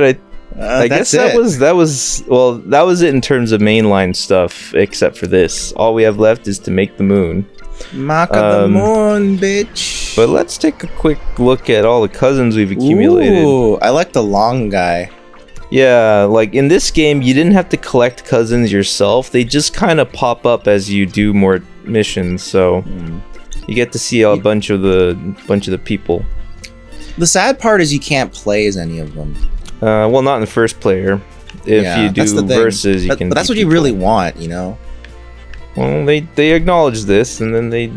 right. I guess that was it in terms of mainline stuff, except for this. All we have left is to make the moon. Maka the moon, bitch. But let's take a quick look at all the cousins we've accumulated. Ooh, I like the long guy. Yeah, like in this game, you didn't have to collect cousins yourself. They just kind of pop up as you do more missions, so you get to see a bunch of the people. The sad part is you can't play as any of them. Well, not in the first player. If you do versus, you can. But that's what you really want, you know. Well, they acknowledged this, and then they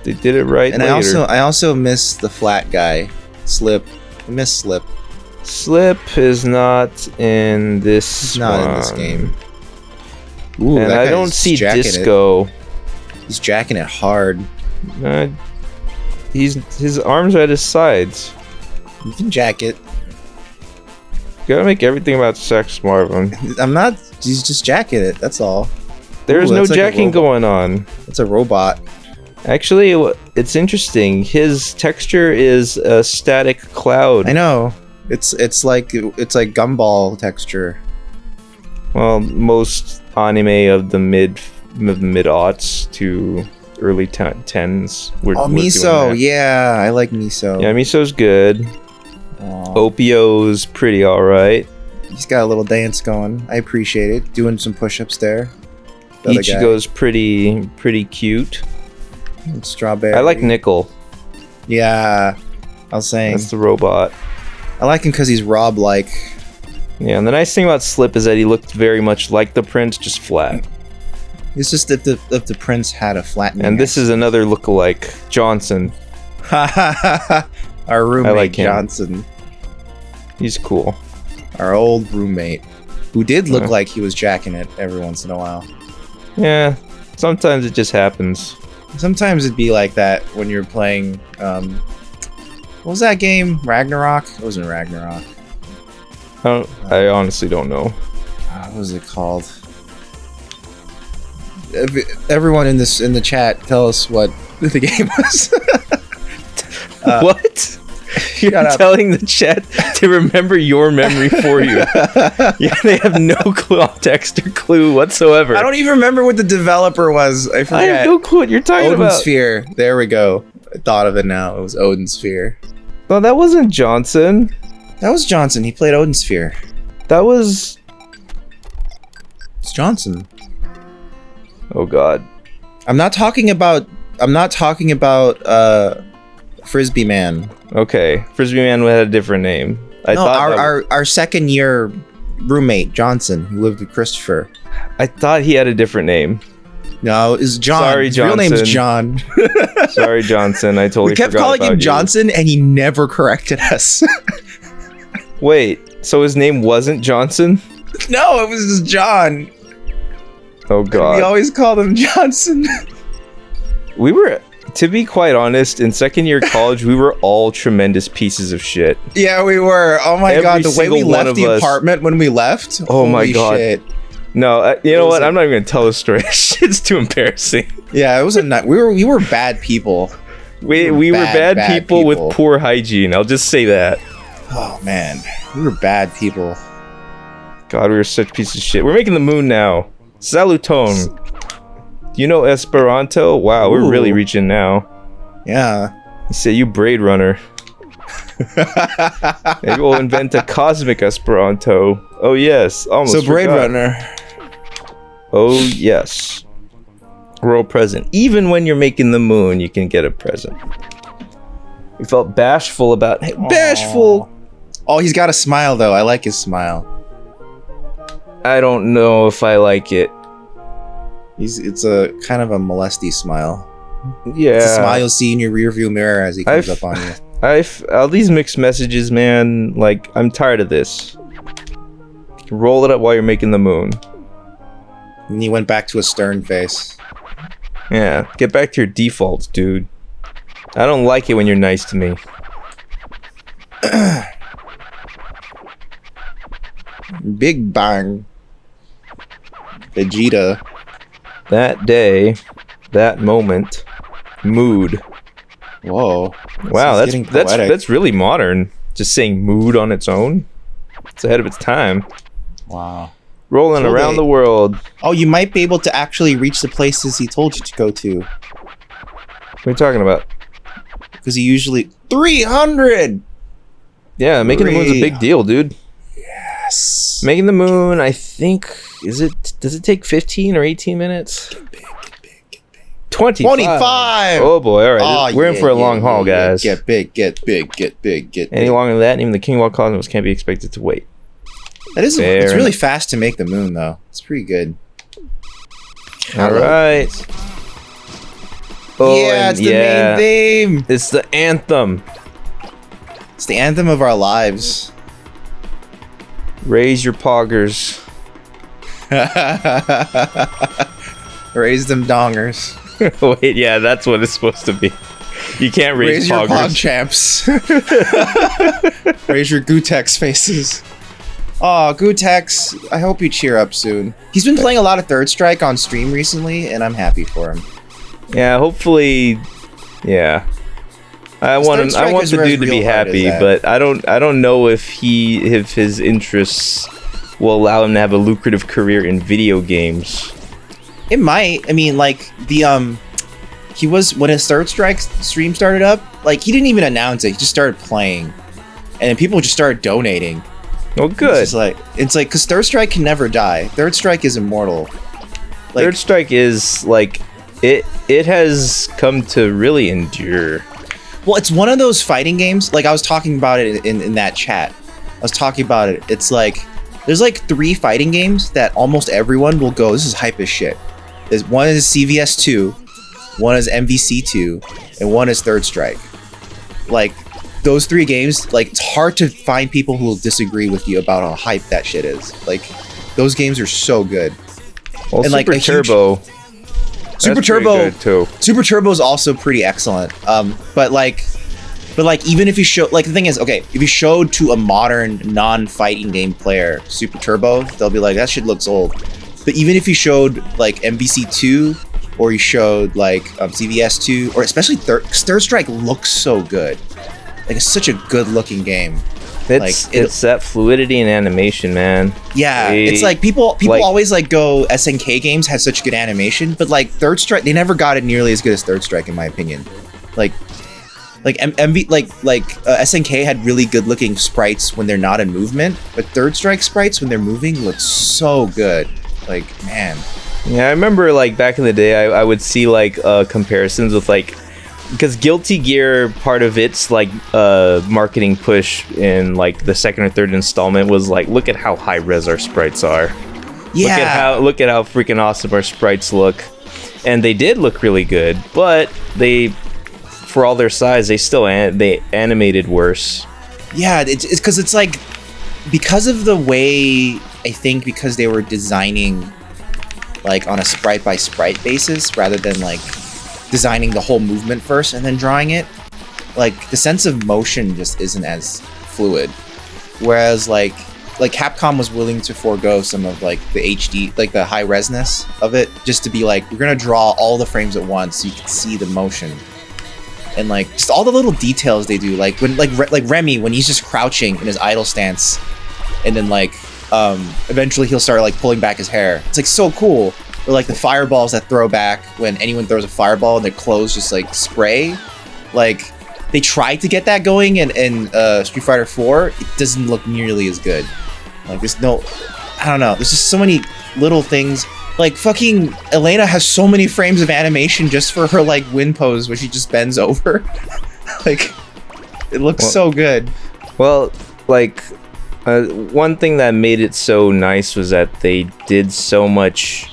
did it right. And later. I also miss the flat guy, Slip. I miss Slip. Slip is not in this. He's not in this game. Ooh, and I don't see Disco. He's jacking it hard. His arms are at his sides. You can jack it. You gotta make everything about sex, Marvin. I'm not. He's just jacking it. That's all. There's no jacking going on. It's a robot. Actually, it's interesting. His texture is a static cloud. I know. It's like gumball texture. Well, most anime of the mid aughts to early tens. Miso. Yeah, I like Miso. Yeah, Miso's good. Opio's pretty alright. He's got a little dance going. I appreciate it. Doing some push-ups there. Ichigo's pretty cute. Strawberry. I like Nickel. Yeah, I was saying. That's the robot. I like him because he's Rob-like. Yeah, and the nice thing about Slip is that he looked very much like the prince, just flat. It's just if the prince had a flat. And this is another lookalike, Johnson. Our roommate, like him. Johnson. He's cool. Our old roommate, who did look like he was jacking it every once in a while. Yeah, sometimes it just happens. Sometimes it'd be like that when you're playing, what was that game? Ragnarok? It wasn't Ragnarok. I honestly don't know. What was it called? Everyone in the chat, tell us what the game was. What? You're telling the chat to remember your memory for you. Yeah, they have no context or clue whatsoever. I don't even remember what the developer was. I forget. I have no clue what you're talking about. Odin Sphere. There we go. I thought of it now. It was Odin Sphere. No, that wasn't Johnson. That was Johnson. He played Odin Sphere. That was... It's Johnson. Oh God. I'm not talking about Frisbee Man. Okay, Frisbee Man had a different name. Our second year roommate Johnson, who lived with Christopher. I thought he had a different name. No, it's John. Sorry, His Johnson. real name's John. Sorry, Johnson. I totally forgot about you. We kept calling him Johnson, and he never corrected us. Wait, so his name wasn't Johnson? No, it was just John. Oh God. We always called him Johnson. We were, to be quite honest, in second year college, we were all tremendous pieces of shit. Yeah, we were. Oh my God, the way we left the apartment when we left. Oh my God. Shit. No, you know what? I'm not even gonna tell the story. It's too embarrassing. Yeah, it was we were bad people. We were bad people with poor hygiene. I'll just say that. Oh man, we were bad people. God, we were such pieces of shit. We're making the moon now. Saluton. Do you know Esperanto? Wow, we're really reaching now. Yeah. You say you Braid Runner. Maybe we'll invent a cosmic Esperanto. Oh yes, almost. So Braid Runner. Oh yes. Royal present. Even when you're making the moon, you can get a present. We felt bashful about it. Bashful. Oh, he's got a smile though. I like his smile. I don't know if I like it. It's a kind of a molesty smile. Yeah. It's a smile you'll see in your rearview mirror as he comes up on you. All these mixed messages, man, like, I'm tired of this. Roll it up while you're making the moon. And he went back to a stern face. Yeah, get back to your defaults, dude. I don't like it when you're nice to me. Big Bang. Vegeta. That day, that moment, mood. Whoa. Wow, that's really modern. Just saying mood on its own. It's ahead of its time. Wow. Rolling around the world. Oh, you might be able to actually reach the places he told you to go to. What are you talking about? Because he usually 300. Yeah, making the moon's a big deal, dude. Yes. Making the moon, I think, does it take 15 or 18 minutes? Get big, get big, get big. 25. Oh boy, all right. We're in for a long haul, guys. Get big, get big, get big, get big. Any longer than that, and even the King Walk Cosmos can't be expected to wait. That is it's really fast to make the moon, though. It's pretty good. All right. Oh, yeah, it's the main theme. It's the anthem. It's the anthem of our lives. Raise your poggers. Raise them dongers. Wait, yeah, that's what it's supposed to be. You can't raise your poggers. pog champs. Raise your Gutex faces. Oh, Gutex, I hope you cheer up soon. He's been playing a lot of Third Strike on stream recently, and I'm happy for him. Yeah, hopefully, yeah. I want the dude to be happy, but I don't know if his interests will allow him to have a lucrative career in video games. It might. I mean, like he was when his Third Strike stream started up. Like he didn't even announce it; he just started playing, and then people just started donating. Oh, good. It's like because Third Strike can never die. Third Strike is immortal. Like, Third Strike is like it has come to really endure. Well, it's one of those fighting games. Like I was talking about it in that chat. I was talking about it. It's like there's like 3 fighting games that almost everyone will go, this is hype as shit. One is CVS 2, one is MVC 2, and one is Third Strike. Like those 3 games, like it's hard to find people who will disagree with you about how hype that shit is. Like those games are so good. Well, and Super Turbo. Super Turbo too. Super Turbo is also pretty excellent. But like even if you show, like the thing is, okay, if you showed to a modern non-fighting game player Super Turbo, they'll be like, that shit looks old. But even if you showed like MVC 2 or you showed like CVS 2 or especially Third Strike looks so good. Like it's such a good looking game. It's that fluidity and animation, man. Yeah, it's like people like, always like go SNK games had such good animation, but like Third Strike, they never got it nearly as good as Third Strike in my opinion. SNK had really good looking sprites when they're not in movement, but Third Strike sprites when they're moving look so good. Like man. Yeah, I remember like back in the day, I would see like comparisons with like. Because Guilty Gear, part of its like marketing push in like the second or third installment was like, look at how high res our sprites are. Yeah. Look at how freaking awesome our sprites look, and they did look really good. But they, for all their size, they still they animated worse. Yeah, it's because it's like because of the way I think because they were designing like on a sprite by sprite basis rather than like. Designing the whole movement first and then drawing it, like the sense of motion just isn't as fluid. Whereas like Capcom was willing to forego some of like the HD, like the high resness of it, just to be like, we're gonna draw all the frames at once so you can see the motion. And like just all the little details they do, like when like Remy when he's just crouching in his idle stance, and then like eventually he'll start like pulling back his hair. It's like so cool. Or like the fireballs that throw back when anyone throws a fireball and their clothes just like spray. Like they tried to get that going in Street Fighter 4. It doesn't look nearly as good. Like there's no, I don't know. There's just so many little things. Like fucking Elena has so many frames of animation just for her like wind pose where she just bends over. Like it looks so good. Well, like one thing that made it so nice was that they did so much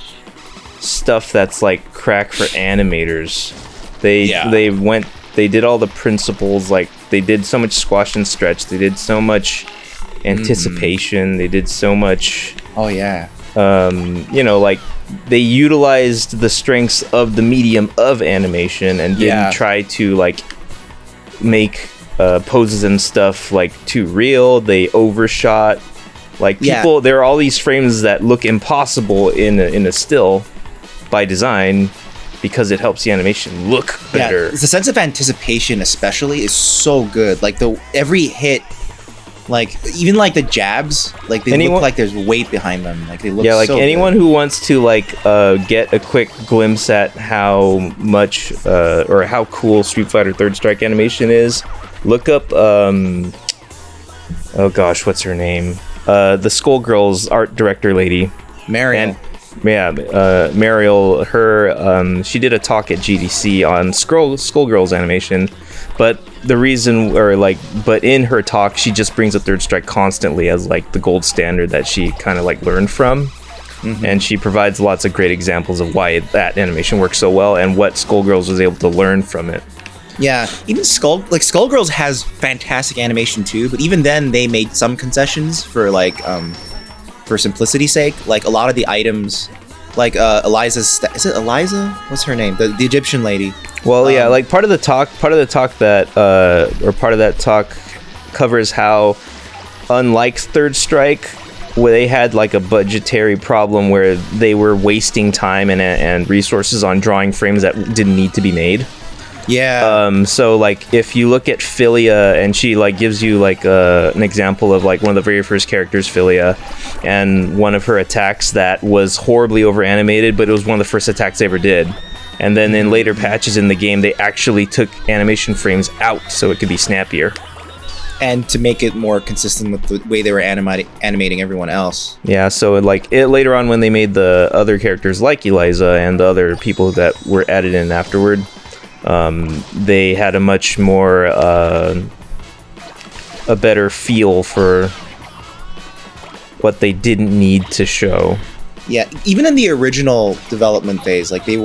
stuff that's like crack for animators. They did all the principles, like they did so much squash and stretch, they did so much anticipation, they did so much like they utilized the strengths of the medium of animation and didn't try to like make poses and stuff like too real. They overshot like people there are all these frames that look impossible in a still by design because it helps the animation look better. The sense of anticipation especially is so good. Like every hit Like even like the jabs, like they look like there's weight behind them. Like they look like so anyone good. who wants to like get a quick glimpse at how much or how cool Street Fighter Third Strike animation is, look up oh gosh, what's her name? The Skullgirls art director lady. Mariel. Mariel, her she did a talk at GDC on Skullgirls animation, but the reason, but in her talk, she just brings up Third Strike constantly as like the gold standard that she kind of like learned from, and she provides lots of great examples of why that animation works so well and what Skullgirls was able to learn from it. Yeah, even Skullgirls has fantastic animation too, but even then they made some concessions for like for simplicity's sake. Like a lot of the items, like Eliza's is it Eliza? What's her name? The Egyptian lady. Well, yeah, like part of that talk covers how, unlike Third Strike, where they had like a budgetary problem where they were wasting time and resources on drawing frames that didn't need to be made. Yeah. So like if you look at Philia, and she like gives you like an example of like one of the very first characters, Philia, and one of her attacks that was horribly over animated, but it was one of the first attacks they ever did. And then in later patches in the game, they actually took animation frames out so it could be snappier. And to make it more consistent with the way they were animating everyone else. Yeah, so later on when they made the other characters like Eliza and the other people that were added in afterward, they had a much more a better feel for what they didn't need to show. Yeah, even in the original development phase, like they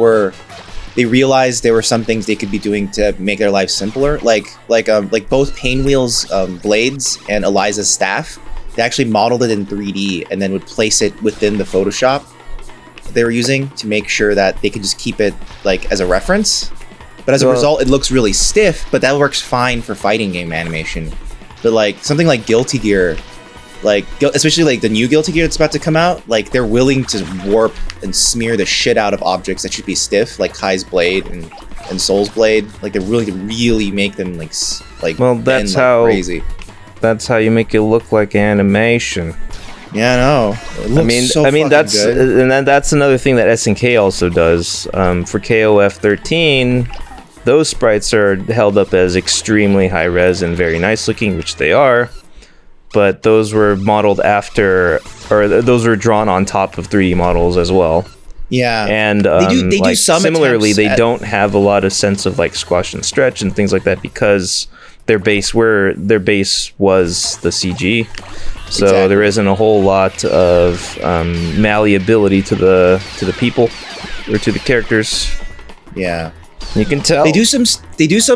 realized there were some things they could be doing to make their lives simpler. Like both Painwheel's blades and Eliza's staff, they actually modeled it in 3D and then would place it within the Photoshop they were using to make sure that they could just keep it like as a reference. But as a result, it looks really stiff, but that works fine for fighting game animation. But like something like Guilty Gear, like especially like the new Guilty Gear that's about to come out, like they're willing to warp and smear the shit out of objects that should be stiff, like Kai's blade and Soul's blade. Like they're willing to really make them like well, that's how crazy. That's how you make it look like animation. Yeah, I know. It looks so that's good. And then that's another thing that SNK also does. For KOF 13, those sprites are held up as extremely high res and very nice looking, which they are. But those were modeled after, or those were drawn on top of 3D models as well. Yeah, and they do some similarly, they don't have a lot of sense of like squash and stretch and things like that because their base was the CG. So exactly. There isn't a whole lot of malleability to the people or to the characters. Yeah, you can tell they do some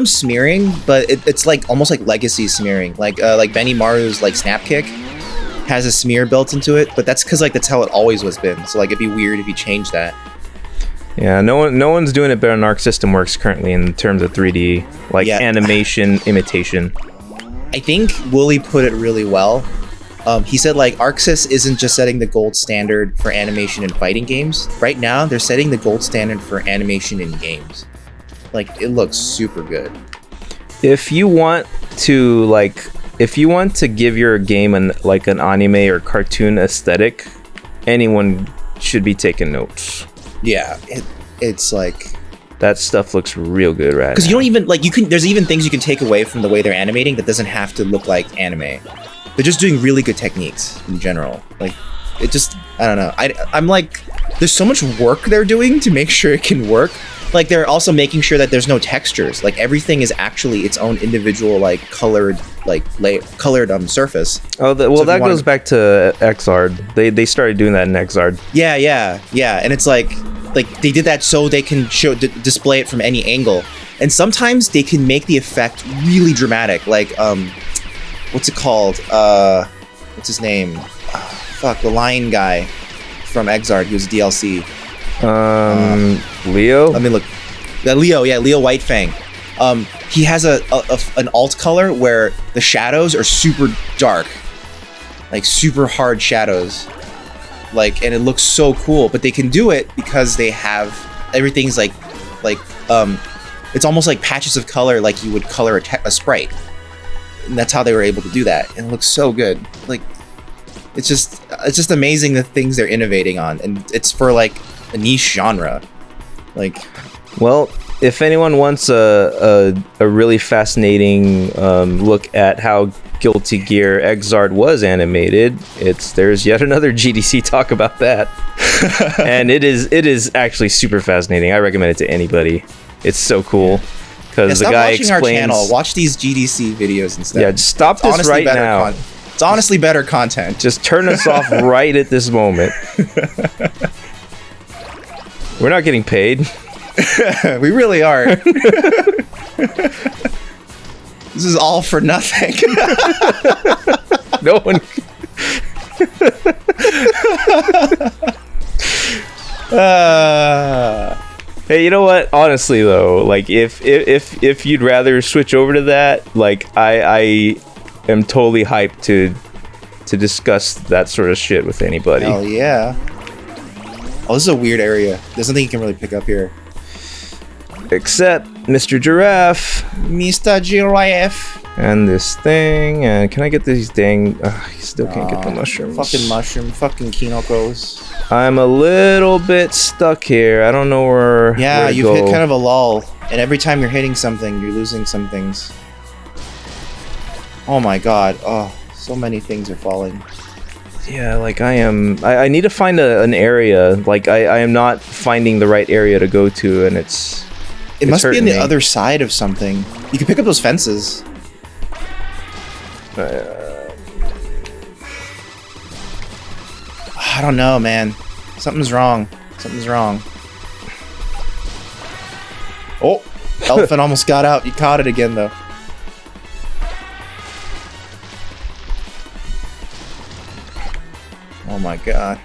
smearing, but it's like almost like legacy smearing. Like Benny Maru's like snap kick has a smear built into it, but that's because like that's how it always was been. So like it'd be weird if you change that. Yeah, no one's doing it better than Arc System Works currently in terms of 3D animation imitation. I think Wooly put it really well. He said like ArcSys isn't just setting the gold standard for animation in fighting games. Right now, they're setting the gold standard for animation in games. Like it looks super good. If you want to give your game an anime or cartoon aesthetic, anyone should be taking notes. Yeah, it's like that stuff looks real good, right? Because you don't even there's even things you can take away from the way they're animating that doesn't have to look like anime. They're just doing really good techniques in general. Like it just, I don't know. I'm like, there's so much work they're doing to make sure it can work. Like they're also making sure that there's no textures. Like everything is actually its own individual colored surface. Oh, that goes back to Xrd. They started doing that in Xrd. Yeah, and it's like they did that so they can display it from any angle. And sometimes they can make the effect really dramatic. Like what's it called? What's his name? The lion guy from Xrd. He was a DLC. Leo? Let me look. Leo Whitefang. He has an alt color where the shadows are super dark, like super hard shadows, and it looks so cool. But they can do it because they have everything's it's almost like patches of color, like you would color a sprite. and that's how they were able to do that, and it looks so good. Like, it's just amazing the things they're innovating on, and it's for like a niche genre. Like, well, if anyone wants a really fascinating look at how Guilty Gear Xrd was animated, there's yet another GDC talk about that, and it is actually super fascinating. I recommend it to anybody. It's so cool because the guy explains. Our channel. Watch these GDC videos instead. Yeah, just stop this right now. It's honestly better content. Just turn us off right at this moment. We're not getting paid. We really are. This is all for nothing. No one. Hey, you know what? Honestly, though, like if you'd rather switch over to that, like I am totally hyped to discuss that sort of shit with anybody. Hell yeah. Oh, this is a weird area. There's nothing you can really pick up here. Except Mr. Giraffe. Mr. Giraffe. And this thing. And can I get these dang... you still can't get the mushrooms. Fucking mushroom. Fucking kinokos. I'm a little bit stuck here. I don't know where Yeah, to you've go. hit kind of a lull. And every time you're hitting something, you're losing some things. Oh my god. Oh, so many things are falling. Yeah, like I need to find an area. Like I am not finding the right area to go to, and it must be on the other side of something. You can pick up those fences. I don't know, man. Something's wrong. Something's wrong. Oh, elephant almost got out. You caught it again, though. Oh my god.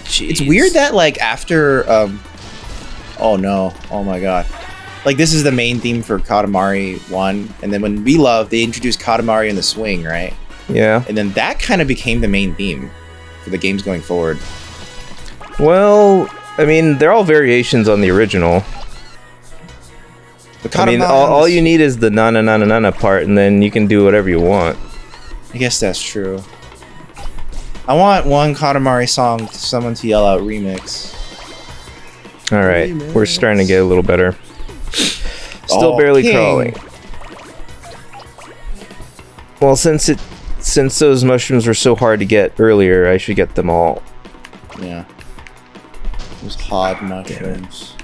Jeez. It's weird that, like, after, oh no. Oh my god. Like, this is the main theme for Katamari 1, and then when We Love, they introduced Katamari in the Swing, right? Yeah. And then that kind of became the main theme for the games going forward. Well, I mean, they're all variations on the original. I mean, all you need is the na-na-na-na-na part, and then you can do whatever you want. I guess that's true. I want one Katamari song, someone to yell out remix. Alright, we're starting to get a little better. Still barely crawling. Well, since those mushrooms were so hard to get earlier, I should get them all. Yeah. Those hot mushrooms.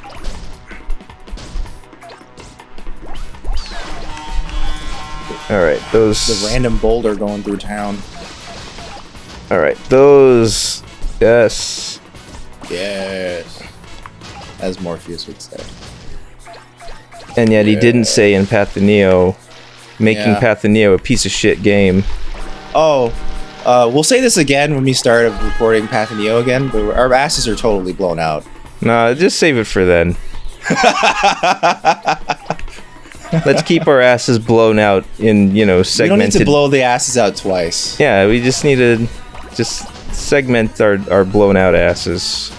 Alright, those... The random boulder going through town. Alright, those... Yes. Yes. As Morpheus would say. And yet he didn't say in Path of Neo, making Path of Neo a piece of shit game. Oh, we'll say this again when we start recording Path of Neo again, but our asses are totally blown out. Nah, just save it for then. Let's keep our asses blown out in, segmented... We don't need to blow the asses out twice. Yeah, we just need to just segment our blown out asses.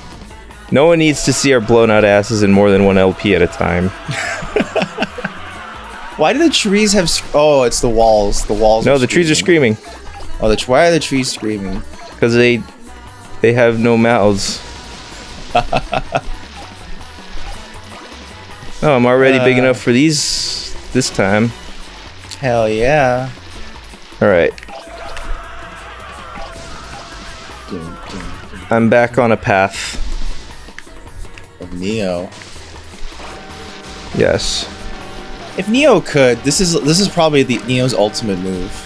No one needs to see our blown out asses in more than one LP at a time. Why do the trees have... Oh, it's the walls. The walls No, the trees are screaming. Oh, why are the trees screaming? Because they have no mouths. Oh, I'm already big enough for these this time. Hell yeah. Alright. I'm back on a path. Of Neo. Yes. If Neo could, this is probably Neo's ultimate move.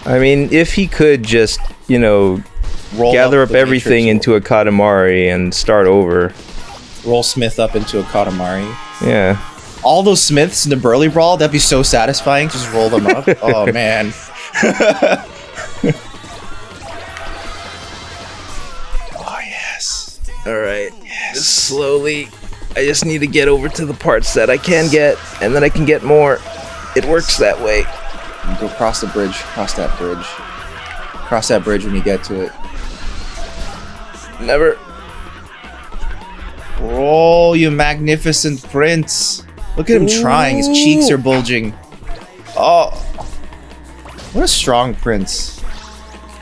I mean, if he could just, gather up everything into a Katamari and start over. Roll Smith up into a Katamari. Yeah. All those Smiths in the Burly Brawl, that'd be so satisfying. Just roll them up. Oh, man. Oh, yes. Alright. Yes. Just slowly. I just need to get over to the parts that I can get, and then I can get more. It works that way. Go cross the bridge. Cross that bridge. Cross that bridge when you get to it. Never. Oh, you magnificent prince. Look Look at him trying. His cheeks are bulging. Oh, what a strong prince.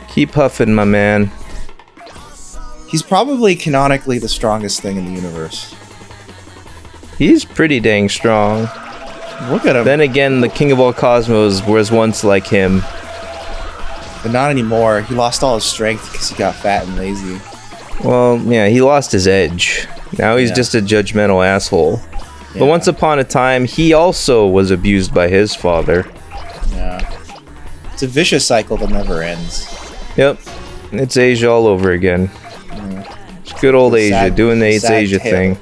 Keep huffing, my man. He's probably canonically the strongest thing in the universe. He's pretty dang strong. Look at him. Then again, the king of all cosmos was once like him. But not anymore. He lost all his strength because he got fat and lazy. Well, yeah, he lost his edge. Now he's just a judgmental asshole. Yeah. But once upon a time, he also was abused by his father. Yeah. It's a vicious cycle that never ends. Yep. It's Asia all over again. Yeah. It's good old Asia doing the It's Asia tale. thing.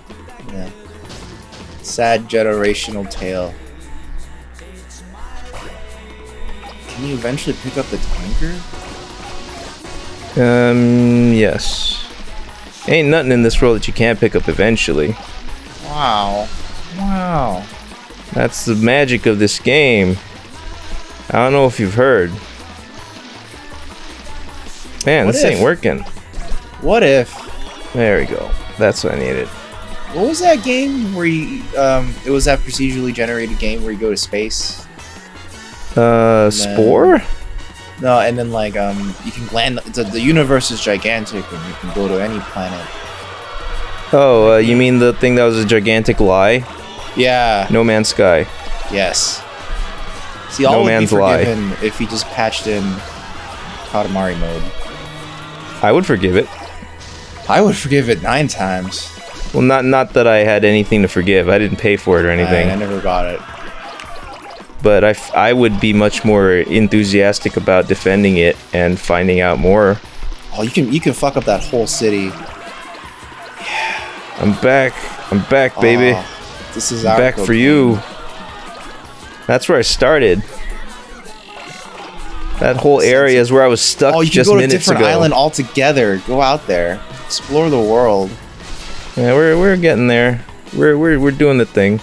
Yeah. Sad generational tale. Can you eventually pick up the tanker? Yes. Ain't nothing in this world that you can't pick up eventually. Wow. Wow. That's the magic of this game. I don't know if you've heard. Man, What this if- ain't working. What if... There we go. That's what I needed. What was that game where you... it was that procedurally generated game where you go to space? Spore? No, and then like you can land. The universe is gigantic, and you can go to any planet. Oh, you mean the thing that was a gigantic lie? Yeah. No Man's Sky. Yes. See, all No would be Man's Lie. forgiven if he just patched in Katamari mode. I would forgive it. I would forgive it 9 times. Well, not that I had anything to forgive. I didn't pay for it or anything. I never got it. But I would be much more enthusiastic about defending it and finding out more. Oh, you can fuck up that whole city. I'm back, baby. Oh, this is I'm our back for cocaine. you. That's where I started. That whole area is where I was stuck Oh, you can just go to a minutes different ago. island altogether. Go out there, explore the world. Yeah, we're getting there. We're doing the thing.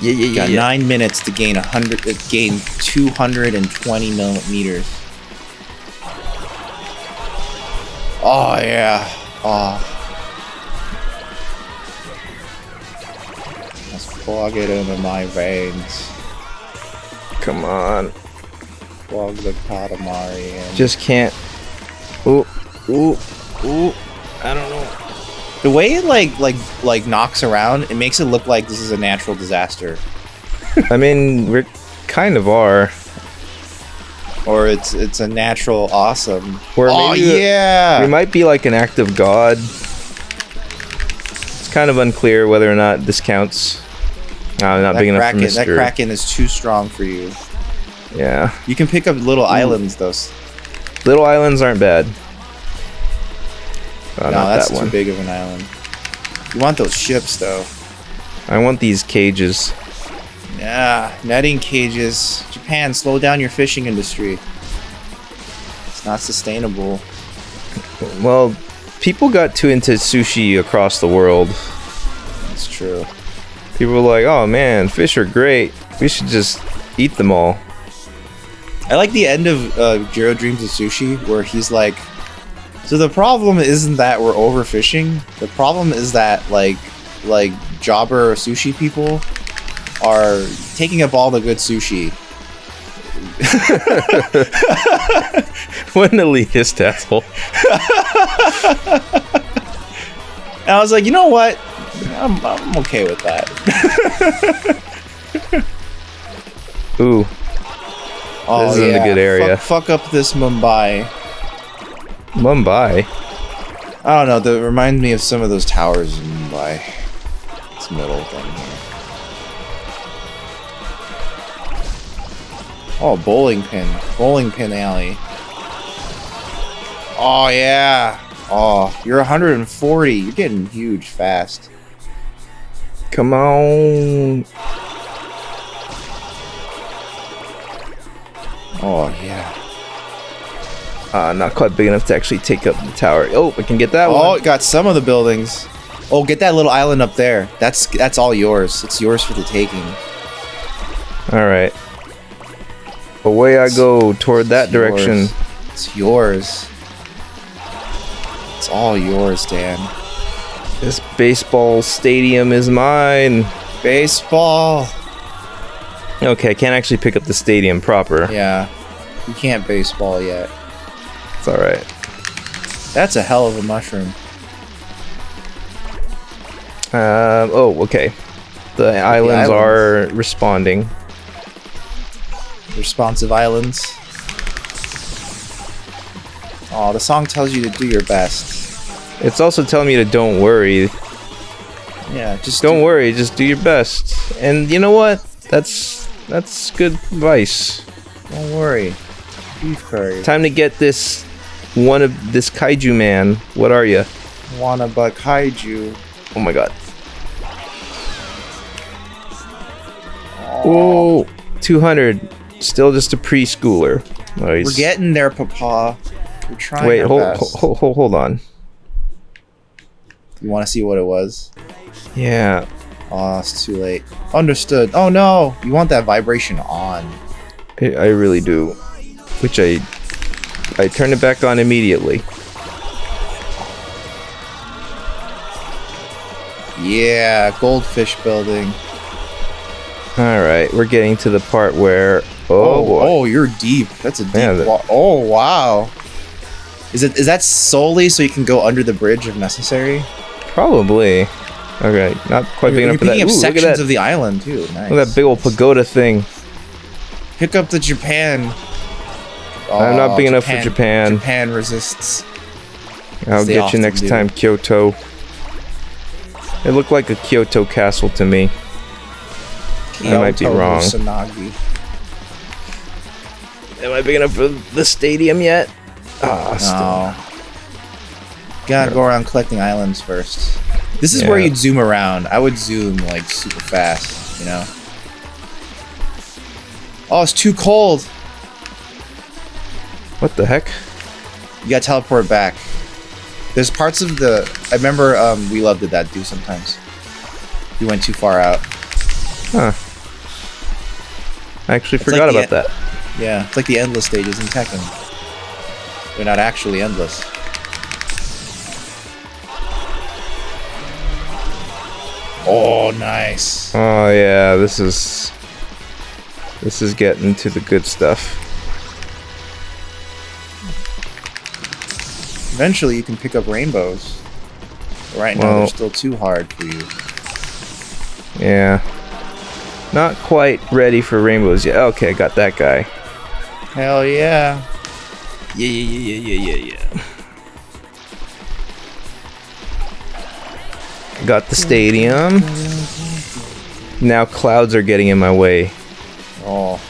Yeah. You got 9 minutes to gain 220 millimeters. Oh yeah. Oh. Let's plug it into my veins. Come on. Plug the Katamari in. Just can't. Ooh. I don't know. The way it like knocks around, it makes it look like this is a natural disaster. I mean, we kind of are. Or it's a natural awesome. Or Oh maybe yeah. we might be like an act of God. It's kind of unclear whether or not this counts. Not big enough for That Mr. Kraken is too strong for you. Yeah. You can pick up little islands though. Little islands aren't bad. Oh, No, not that's that too one. big of an island. You want those ships though. I want these cages. Yeah, netting cages. Japan, slow down your fishing industry. It's not sustainable. Well, people got too into sushi across the world. It's true. People were like, oh man, fish are great. We should just eat them all. I like the end of Jiro Dreams of Sushi where he's like, so the problem isn't that we're overfishing. The problem is that like jobber sushi people are taking up all the good sushi. What an elitist asshole. And I was like, you know what? I'm okay with that. Ooh. Oh, This isn't a good area. Fuck up this Mumbai. Mumbai. I don't know. That reminds me of some of those towers in Mumbai. This middle thing here. Oh, bowling pin alley. Oh yeah. Oh, you're 140. You're getting huge fast. Come on. Oh yeah. Not quite big enough to actually take up the tower. Oh, I can get that Oh, one. it got some of the buildings. Oh, get that little island up there. That's all yours. It's yours for the taking. Alright. Away I go toward that direction. Yours. It's yours. It's all yours, Dan. This baseball stadium is mine. Baseball. Okay, I can't actually pick up the stadium proper. Yeah. You can't baseball yet. It's alright. That's a hell of a mushroom. Oh, okay. The islands are responding. Responsive islands. Oh, the song tells you to do your best. It's also telling me to don't worry. Yeah, just Don't worry, just do your best. And you know what? That's good advice. Don't worry. Beef curry. Time to get this kaiju man. What are you? Wanna but kaiju. Oh my god. Oh, 200. Still just a preschooler. Nice. We're getting there, Papa. We're trying. Wait, our best. hold on. You want to see what it was? Yeah. Oh, it's too late. Understood. Oh no! You want that vibration on. I really do. Which I turn it back on immediately. Yeah, goldfish building. Alright, we're getting to the part where... Oh, boy. Oh, you're deep. That's a deep... Yeah, oh, wow. Is that solely so you can go under the bridge if necessary? Probably. Okay, not quite big enough for that. You're picking up Ooh, look at sections that. of the island, too. Nice. Look at that big old pagoda thing. Pick up the Japan. I'm not big enough for Japan. Japan resists. I'll They get you often next do. time, Kyoto. It looked like a Kyoto castle to me. I might be Kyoto wrong. Kusanagi. Am I big enough for the stadium yet? Ah, No. Gotta go around collecting islands first. This is Yeah. where you'd zoom around. I would zoom like super fast, you know? Oh, it's too cold. What the heck? You gotta teleport back. There's parts of the... I remember We Love did that do sometimes. You went too far out. Huh. I actually It's forgot like about that. Yeah, it's like the endless stages in Tekken. They're not actually endless. Oh, nice. Oh yeah, this is getting to the good stuff. Eventually you can pick up rainbows. Right now Well- they're still too hard for you. Yeah. Not quite ready for rainbows yet. Okay, got that guy. Hell yeah. Yeah. Got the stadium. Now clouds are getting in my way. Oh.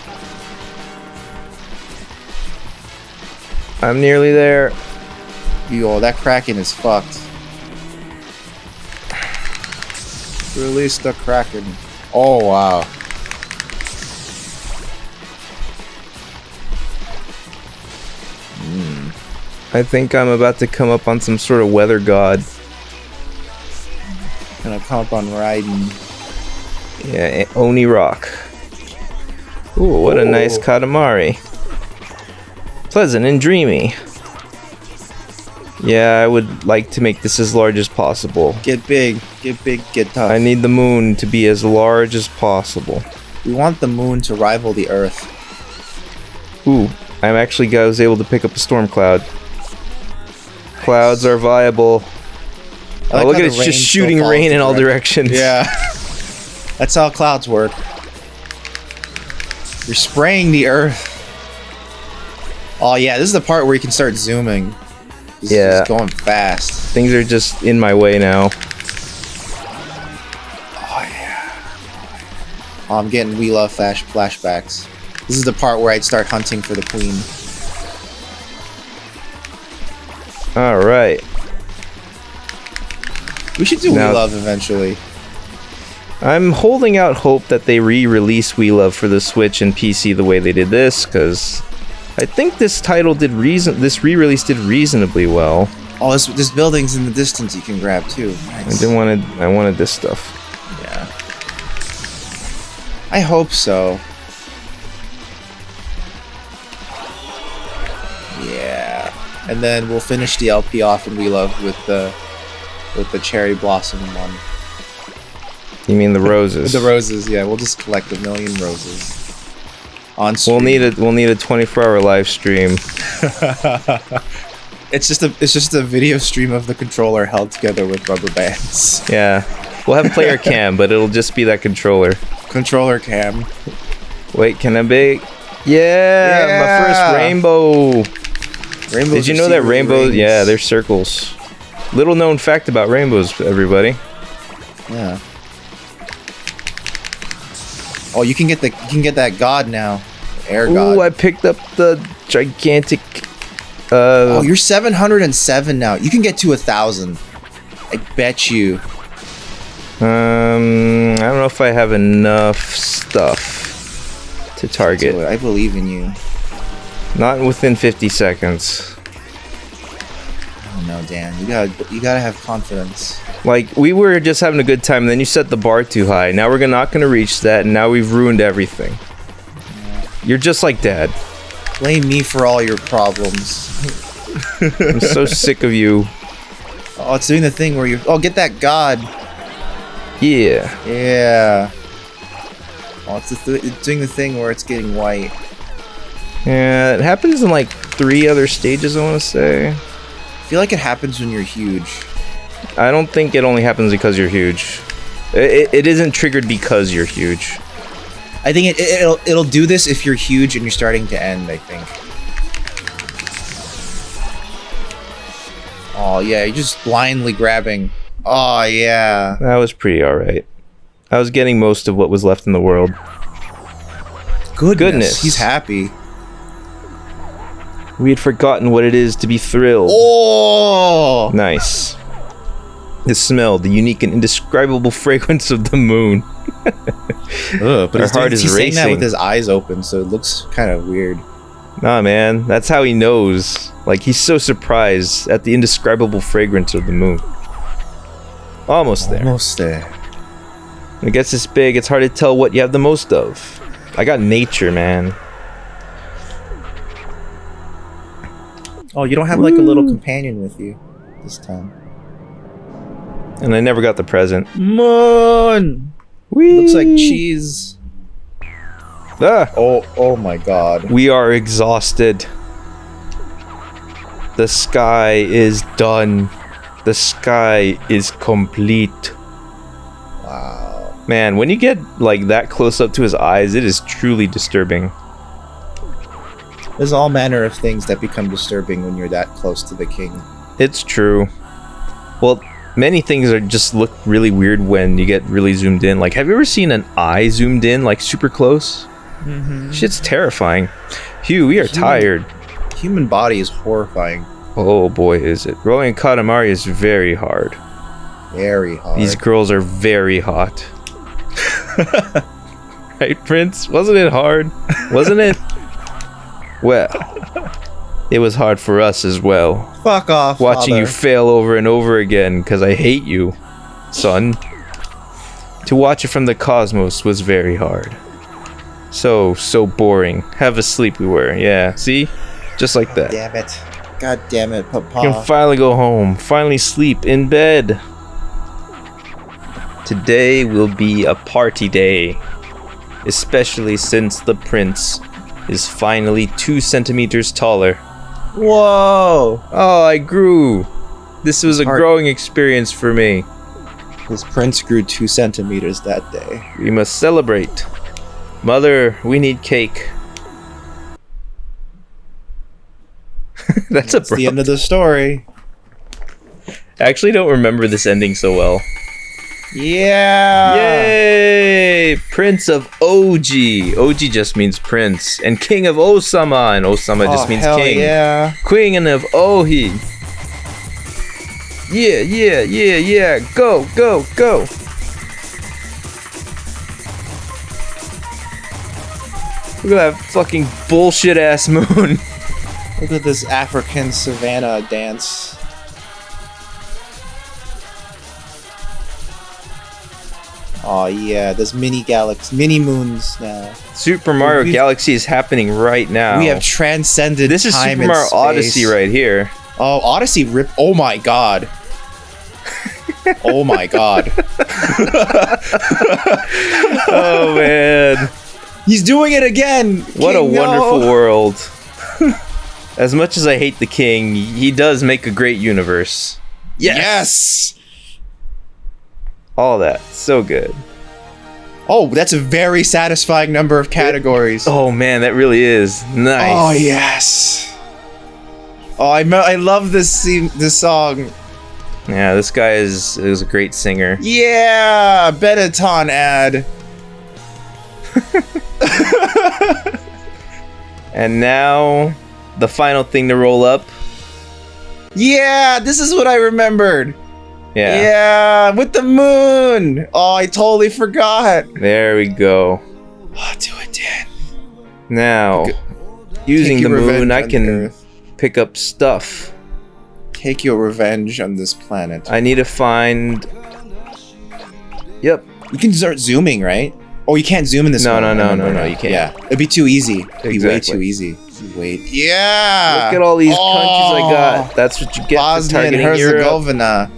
I'm nearly there. Yo, that Kraken is fucked. Release the Kraken. Oh, wow. I think I'm about to come up on some sort of weather god. Gonna come up on Raiden. Yeah, Oni Rock. Ooh, what a nice Ooh. Katamari. Pleasant and dreamy. Yeah, I would like to make this as large as possible. Get big, get tough. I need the moon to be as large as possible. We want the moon to rival the Earth. Ooh, I was able to pick up a storm cloud. Clouds are viable. I like Oh, look how at the it, rain just still shooting falls rain in all direct- directions. Yeah. That's how clouds work. You're spraying the Earth. Oh yeah, this is the part where you can start zooming. This Yeah. is going fast. Things are just in my way now. Oh yeah. Oh, I'm getting We Love flashbacks. This is the part where I'd start hunting for the queen. Alright. We should do Now- We Love eventually. I'm holding out hope that they re-release We Love for the Switch and PC the way they did this, because I think this title this re-release did reasonably well. Oh, this building's in the distance you can grab too. Nice. I wanted this stuff. Yeah. I hope so. Yeah. And then we'll finish the LP off in We Love with the cherry blossom one. You mean the roses? The roses, yeah. We'll just collect 1,000,000 roses. On stream. We'll need a 24-hour live stream. It's just a video stream of the controller held together with rubber bands. Yeah. We'll have player cam, but it'll just be that controller. Controller cam. Wait, can I be? Yeah, my first rainbow. Rainbows. Did you know that rainbows? Yeah, they're circles. Little known fact about rainbows, everybody. Yeah. Oh, you can get that god now, air god. Ooh, I picked up the gigantic. Oh, you're 707 now. You can get to 1,000. I bet you. I don't know if I have enough stuff to target. I believe in you. Not within 50 seconds. Oh no, Dan. You gotta have confidence. Like, we were just having a good time, and then you set the bar too high. Now we're not gonna reach that, and now we've ruined everything. Yeah. You're just like Dad. Blame me for all your problems. I'm so sick of you. Oh, it's doing the thing where you... Oh, get that god. Yeah. Yeah. Oh, it's doing the thing where it's getting white. Yeah, it happens in like 3 other stages, I want to say. I feel like it happens when you're huge. I don't think it only happens because you're huge. It isn't triggered because you're huge. I think it'll do this if you're huge and you're starting to end, I think. Oh yeah, you're just blindly grabbing. Oh yeah. That was pretty alright. I was getting most of what was left in the world. Goodness. He's happy. We had forgotten what it is to be thrilled. Oh! Nice. The smell, the unique and indescribable fragrance of the moon. Ugh, but he's saying that with his eyes open, so it looks kind of weird. Nah, man, that's how he knows. Like, he's so surprised at the indescribable fragrance of the moon. Almost there. Almost there. When it gets this big, it's hard to tell what you have the most of. I got nature, man. Oh, you don't have like a little companion with you this time. And I never got the present. Moon! Whee! Looks like cheese. Ah! Oh my god. We are exhausted. The sky is done. The sky is complete. Wow. Man, when you get like that close up to his eyes, it is truly disturbing. There's all manner of things that become disturbing when you're that close to the king. It's true. Well, many things are just look really weird when you get really zoomed in. Like, have you ever seen an eye zoomed in, like super close? Mm-hmm. Shit's terrifying. Hugh, we are tired. Human body is horrifying. Oh boy, is it. Rolling Katamari is very hard. Very hard. These girls are very hot. Right, Prince? Wasn't it hard? Wasn't it? Well, it was hard for us as well. Fuck off, watching father. you fail over and over again, because I hate you, son. To watch it from the cosmos was very hard. So boring. Have a sleep we were. Yeah, see? Just like that. Damn it. God damn it, Papa. You can finally go home. Finally sleep in bed. Today will be a party day. Especially since the prince is finally 2 centimeters taller. Whoa! Oh, I grew. This was a growing experience for me. This prince grew 2 centimeters that day. We must celebrate. Mother, we need cake. That's the end of the story. I actually don't remember this ending so well. Yeah! Yay! Prince of OG. OG just means prince. And king of Osama. And Osama just means king. Yeah. Queen of Ohi. Yeah. Go. Look at that fucking bullshit ass moon. Look at this African savannah dance. Oh yeah, there's mini moons now. Super Mario Galaxy is happening right now. We have transcended This is time Super Mario and space. Odyssey right here. Oh, Odyssey rip. Oh my god. Oh my god. Oh man. He's doing it again. What a King, no. wonderful world. As much as I hate the king, he does make a great universe. Yes. All that. So good. Oh, that's a very satisfying number of categories. Oh man, that really is. Nice. Oh yes. Oh, I love this song. Yeah, this guy is a great singer. Yeah, Benetton ad. And now, the final thing to roll up. Yeah, this is what I remembered. Yeah. Yeah, with the moon. Oh, I totally forgot. There we go. Oh, do it, Dan. Now, Take using the your moon, revenge I on can Earth. pick up stuff. Take your revenge on this planet. I need to find... Yep. You can start zooming, right? Oh, you can't zoom in this No, one. no, I no, remember no, no, now. you can't. Yeah, it'd be too easy. It'd be way Exactly. too easy. Wait. Yeah. Look at all these countries I got. That's what you get for Bosnia and targeting Europe. Herzegovina.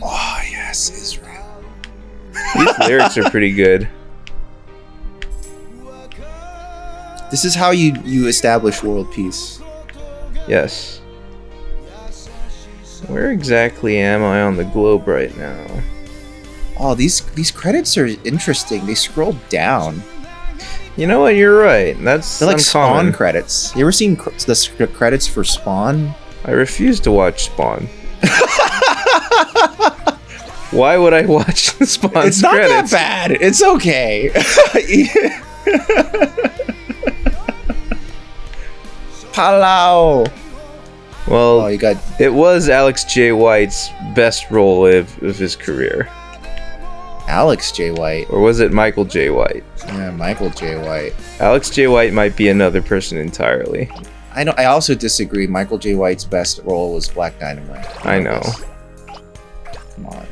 Oh, yes, Israel. These lyrics are pretty good. This is how you establish world peace. Yes. Where exactly am I on the globe right now? Oh, these credits are interesting. They scroll down. You know what? You're right. That's They're like uncommon. Spawn credits. You ever seen the credits for Spawn? I refuse to watch Spawn. Why would I watch Spawn's It's not credits? that bad. It's okay. Palau. Well, Oh, you got it was Alex J. White's best role of his career. Alex J. White. Or was it Michael J. White? Yeah, Michael J. White. Alex J. White might be another person entirely. I also disagree. Michael J. White's best role was Black Dynamite. I know. Come on.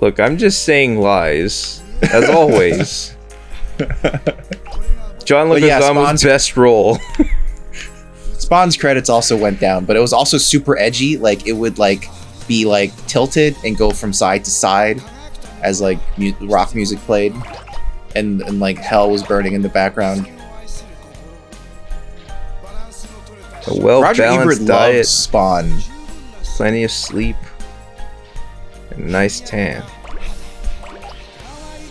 Look, I'm just saying lies, as always. John But yeah, Leguizamo's Spawn's- best role. Spawn's credits also went down, but it was also super edgy. Like it would like be like tilted and go from side to side as like rock music played, and like hell was burning in the background. A Roger Ebert well-balanced loves diet, Spawn. plenty of sleep, and a nice tan.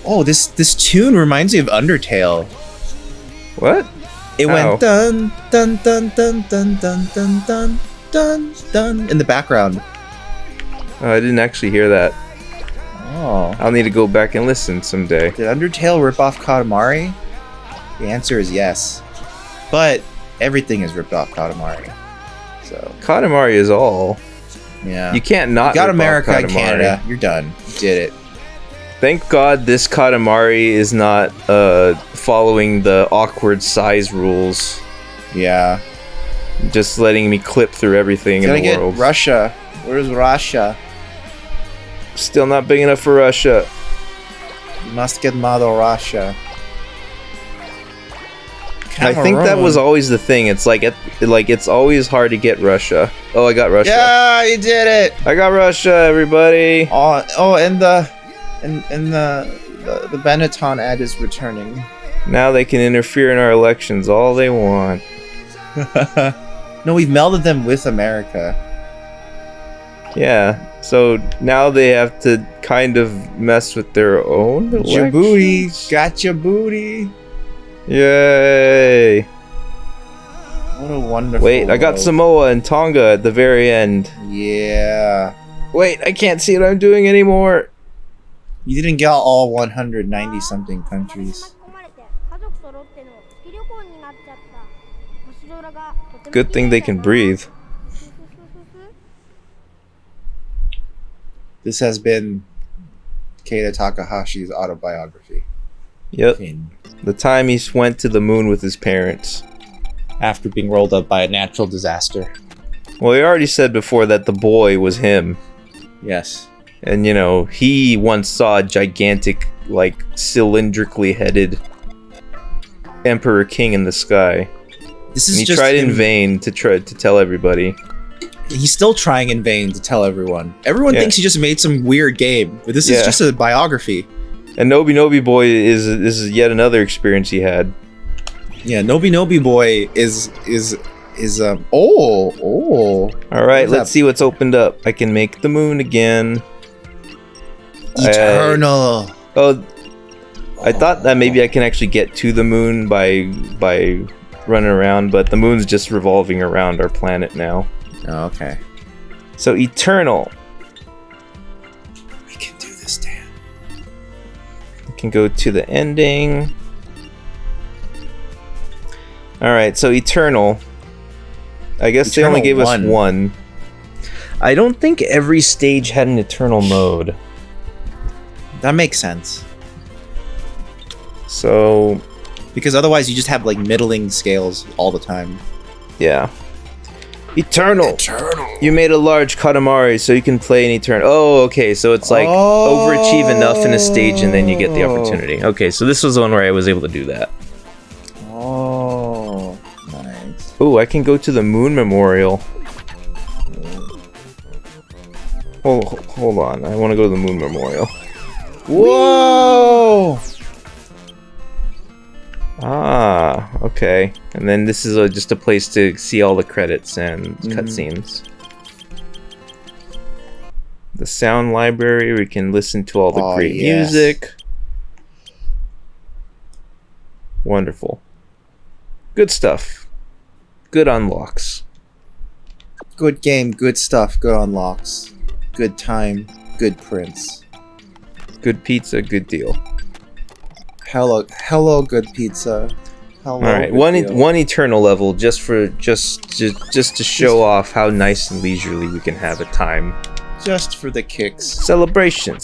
Oh, this tune reminds me of Undertale. What? It How? went dun dun dun dun dun dun dun dun dun dun in the background. Oh, I didn't actually hear that. Oh. I'll need to go back and listen someday. Did Undertale rip off Katamari? The answer is yes. But everything is ripped off Katamari. So, Katamari is all. yeah. You can't not. You got rip off America and Katamari. Canada. You're done. You did it. Thank God this Katamari is not following the awkward size rules. Yeah. Just letting me clip through everything in Gotta the get world. Russia. Where's Russia? Still not big enough for Russia. You must get Mother Russia. I think that was Cameroon. always the thing. It's like it's always hard to get Russia. Oh, I got Russia. Yeah, you did it. I got Russia, everybody. Oh, and the Benetton ad is returning. Now they can interfere in our elections all they want. No, we've melded them with America. Yeah. So now they have to kind of mess with their own Djibouti, elections. got your booty. Yay! What a wonderful. Wait, I got world. Samoa and Tonga at the very end. Yeah. Wait, I can't see what I'm doing anymore. You didn't get all 190 something countries. Good thing they can breathe. This has been Keita Takahashi's autobiography. Yep. The time he went to the moon with his parents. After being rolled up by a natural disaster. Well, he already said before that the boy was him. Yes. And, you know, he once saw a gigantic, like, cylindrically headed Emperor King in the sky. This is And he just tried in him- vain to tell everybody. He's still trying in vain to tell everyone. Everyone Yeah. thinks he just made some weird game, but this is Yeah. just a biography. And Nobi Boy is yet another experience he had. Yeah, Nobi Boy is oh. All right, What's let's that? see what's opened up. I can make the moon again. Eternal. I thought that maybe I can actually get to the moon by running around, but the moon's just revolving around our planet now. Oh, okay. So eternal. We can do this, Dan. I can go to the ending. All right, so eternal. I guess they only Eternal gave us one. one. I don't think every stage had an eternal mode. That makes sense. So, Because otherwise you just have like middling scales all the time. yeah. Eternal. You made a large Katamari so you can play an eternal. Oh, okay. So it's like overachieve enough in a stage and then you get the opportunity. Okay, so this was the one where I was able to do that. Oh, nice. Oh, I can go to the Moon Memorial. Hold on. I want to go to the Moon Memorial. Whoa! Ah, okay. And then this is just a place to see all the credits and cutscenes. The sound library, we can listen to all the great music. Wonderful. Good stuff. Good unlocks. Good game, good stuff, good unlocks. Good time, good prince. Good pizza, good deal. Hello, good pizza. Hello. All right, one eternal level just to show off how nice and leisurely we can have a time. Just for the kicks. Celebration.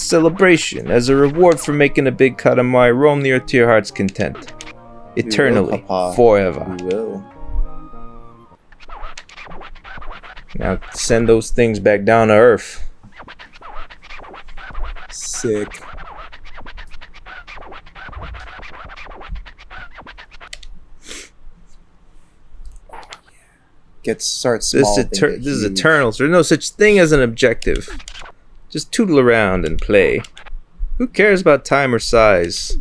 As a reward for making a big Katamari, roam the earth to your heart's content. Eternally, Papa. forever. We will. Now send those things back down to earth. Sick. Start small. This is eternal. So there's no such thing as an objective. Just tootle around and play. Who cares about time or size?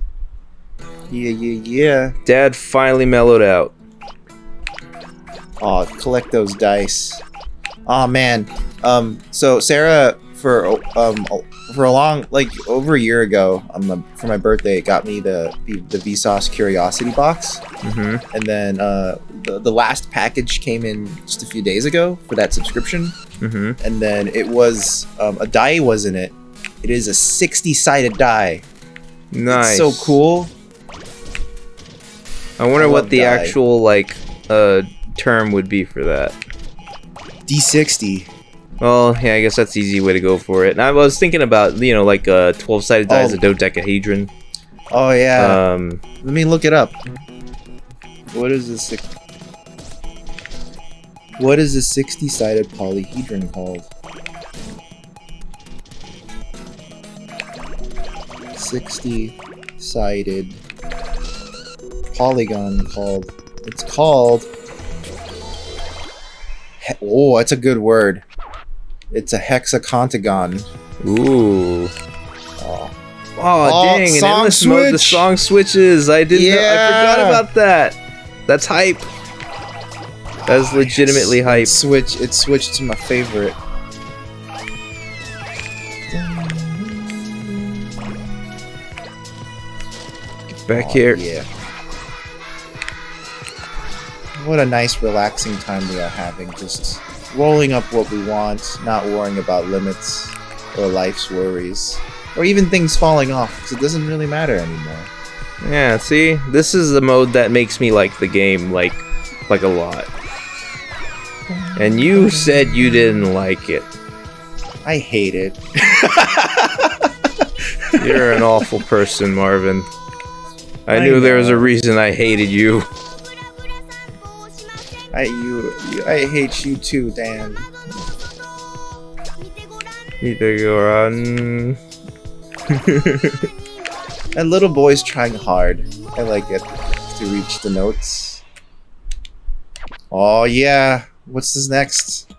Yeah. Dad finally mellowed out. Oh, collect those dice. Oh man. So Sarah for a long, like over a year ago, for my birthday, got me the Vsauce Curiosity box, and then the last package came in just a few days ago for that subscription, and then it was a die was in it. It is a 60-sided die. Nice. It's so cool. I wonder I what love the die. actual term would be for that. D60. Well, yeah, I guess that's the easy way to go for it. And I was thinking about, 12-sided die is a dodecahedron. Oh yeah. Let me look it up. What is this? What is a 60-sided polyhedron called? 60-sided polygon called. It's called. Oh, that's a good word. It's a hexacontagon. Ooh. Oh. Oh, dang, an song endless mode, the switch. song switches. I didn't know, I forgot Yeah. about that. That's hype. That's legitimately hype. It switched to my favorite. Back here. Yeah. What a nice relaxing time we are having. Just rolling up what we want, not worrying about limits or life's worries. Or even things falling off, because it doesn't really matter anymore. Yeah, see? This is the mode that makes me like the game, like a lot. And you said you didn't like it. I hate it. You're an awful person, Marvin. I I knew there was a know. reason I hated you. I hate you too, Dan. That little boy's trying hard. I like it to reach the notes. Oh yeah. What's this next?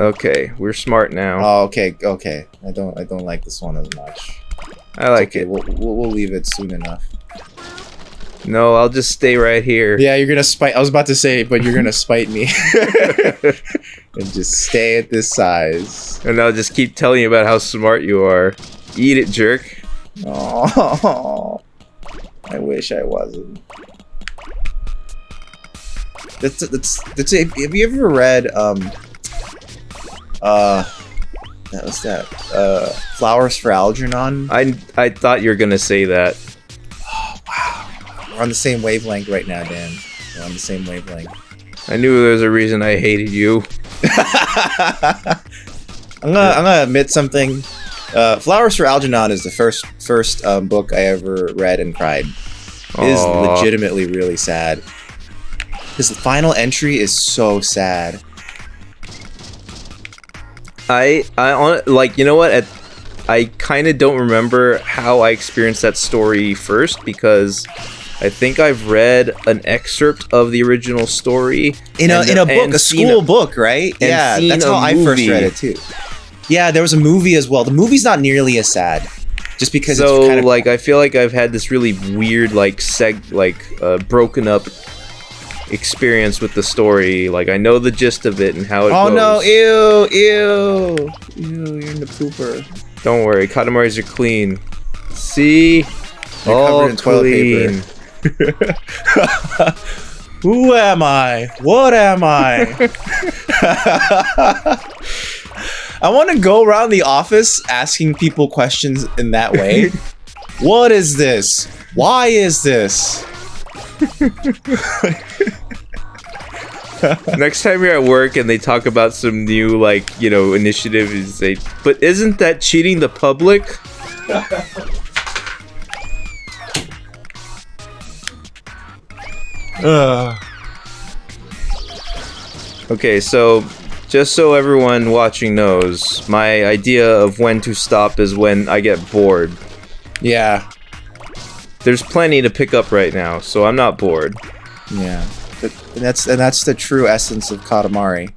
Okay, we're smart now. Oh, okay. I don't like this one as much. I like Okay, it. we'll leave it soon enough. No, I'll just stay right here. Yeah, you're gonna spite. I was about to say, but you're gonna spite me. And just stay at this size. And I'll just keep telling you about how smart you are. Eat it, jerk. Oh, I wish I wasn't. That's it. Have you ever read that was that Flowers for Algernon? I thought you were gonna say that. Oh wow, we're on the same wavelength right now, Dan. We're on the same wavelength. I knew there was a reason I hated you. I'm gonna admit something. Flowers for Algernon is the first book I ever read and cried. It is legitimately really sad. His final entry is so sad. I like, you know what? I kind of don't remember how I experienced that story first, because I think I've read an excerpt of the original story in a book, a school book, right? Yeah, that's how I first read it too. Yeah, there was a movie as well. The movie's not nearly as sad, just because it's kind of like, I feel like I've had this really weird broken up experience with the story. Like, I know the gist of it and how it goes. Oh no, ew, you're in the pooper. Don't worry, Katamaris are clean. See? They're all covered in toilet clean. paper. Who am I? What am I? I want to go around the office asking people questions in that way. What is this? Why is this? Next time you're at work and they talk about some new, initiative, you say, but isn't that cheating the public? Okay, so just so everyone watching knows, my idea of when to stop is when I get bored. Yeah. There's plenty to pick up right now, so I'm not bored. Yeah. And that's the true essence of Katamari.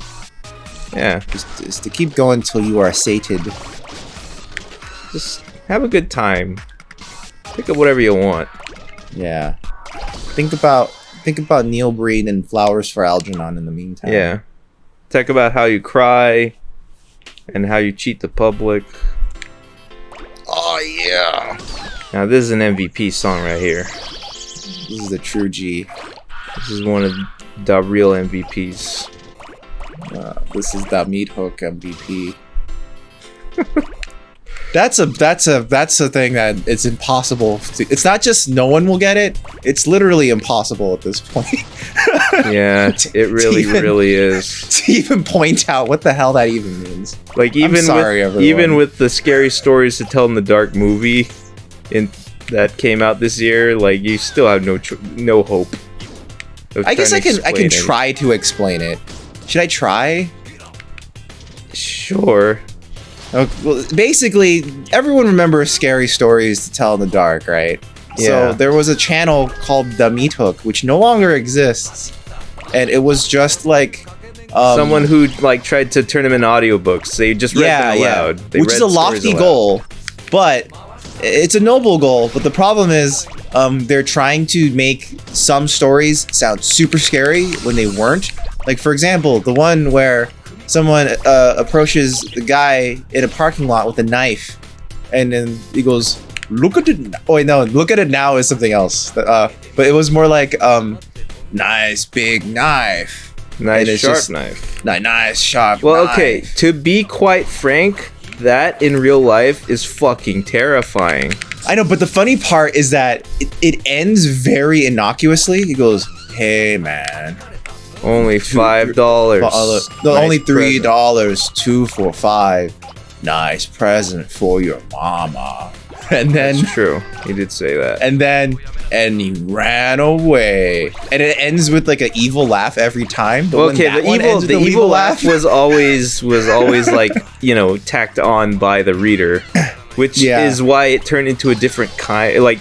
Yeah. Is to keep going till you are sated. Just have a good time. Pick up whatever you want. Yeah. Think about Neil Breen and Flowers for Algernon in the meantime. Yeah. Talk about how you cry and how you cheat the public. Oh yeah. Now this is an MVP song right here. This is the true G. This is one of the real MVPs. This is the meat hook MVP. That's a thing that it's impossible. It's not just no one will get it. It's literally impossible at this point. Yeah, it really is. To even point out what the hell that even means. Like, even with the Scary Stories to Tell in the Dark movie that came out this year, like, you still have no hope. I guess I can try to explain it. Should I try? Sure. Okay, well, basically, everyone remembers Scary Stories to Tell in the Dark, right? Yeah. So there was a channel called The Meat Hook, which no longer exists, and it was just like someone who tried to turn them into audiobooks. They just read them aloud. They which is a lofty goal, but it's a noble goal. But the problem is, they're trying to make some stories sound super scary when they weren't. Like, for example, the one where someone approaches the guy in a parking lot with a knife, and then he goes, "Look at it." Oh wait, no, "Look at it now" is something else. But it was more like, "Nice big knife, nice sharp knife, nice sharp." Well, knife. Okay. To be quite frank, that in real life is fucking terrifying. I know, but the funny part is that it ends very innocuously. He goes, "Hey man, only $5. No, only $3. 2 for $5. Nice present for your mama." And then that's true. He did say that. And he ran away. And it ends with like an evil laugh every time. But the evil laugh was always like, tacked on by the reader, which is why it turned into a different kind. Like,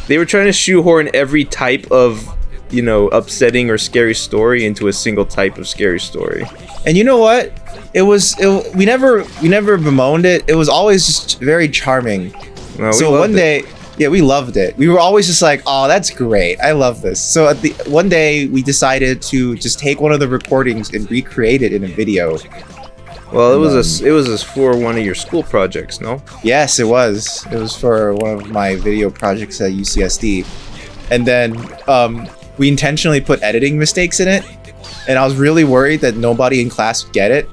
they were trying to shoehorn every type of you know, upsetting or scary story into a single type of scary story. And you know what? We never bemoaned it. It was always just very charming. No, So one day, yeah, we loved it. We were always just like, oh, that's great. I love this. So one day we decided to just take one of the recordings and recreate it in a video. Well, it was for one of your school projects, no? Yes, it was. It was for one of my video projects at UCSD. And then we intentionally put editing mistakes in it. And I was really worried that nobody in class would get it.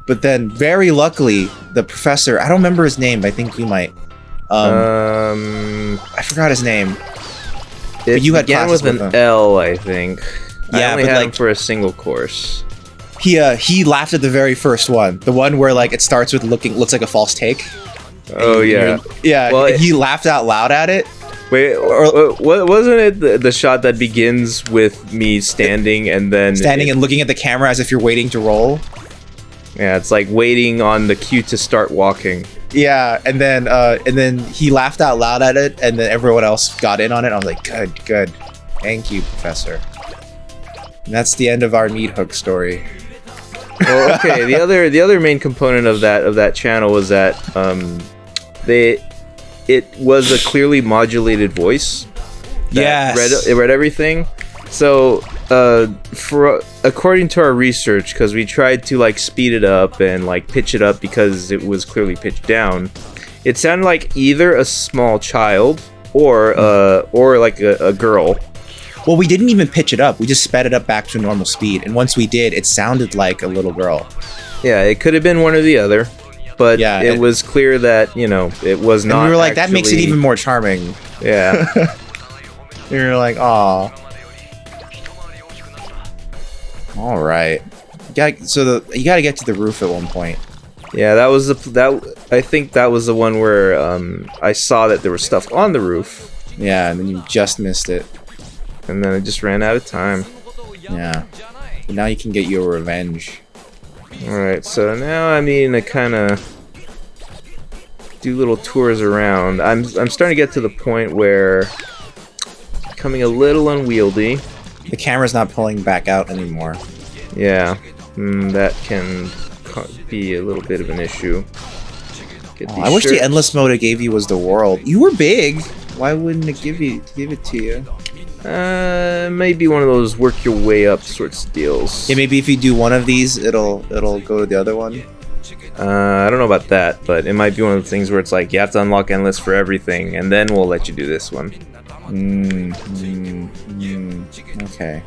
But then, very luckily, the professor, I don't remember his name, but I think you might. I forgot his name. It you had began classes with an L, I think. Yeah, I only but had like him for a single course. he laughed at the very first one, the one where like it starts with looks like a false take. Oh yeah, yeah. Well, he laughed out loud at it. Wait, wasn't it the shot that begins with me standing and then and looking at the camera as if you're waiting to roll? Yeah, it's like waiting on the cue to start walking. Yeah, and then he laughed out loud at it, and then everyone else got in on it. I was like, good, thank you, Professor. And that's the end of our meat hook story. Well, okay. the other main component of that channel was that it was a clearly modulated voice. Yes. It read everything. So according to our research, because we tried to like speed it up and like pitch it up because it was clearly pitched down, it sounded like either a small child or like a girl. Well, we didn't even pitch it up. We just sped it up back to normal speed, and once we did, it sounded like a little girl. Yeah, it could have been one or the other, but yeah, it was clear that, you know, it was not. And we were like, that makes it even more charming. Yeah. We were like, aw. All right. You gotta get to the roof at one point. Yeah, I think that was the one where I saw that there was stuff on the roof. Yeah, and then you just missed it. And then I just ran out of time. Yeah. But now you can get your revenge. Alright, so now I mean to kind of do little tours around. I'm starting to get to the point where it's becoming a little unwieldy. The camera's not pulling back out anymore. Yeah, that can be a little bit of an issue. I wish the endless mode it gave you was the world. You were big. Why wouldn't it give it to you? Maybe one of those work your way up sorts of deals. Yeah, maybe if you do one of these, it'll go to the other one. I don't know about that, but it might be one of the things where it's like you have to unlock endless for everything, and then we'll let you do this one. Okay.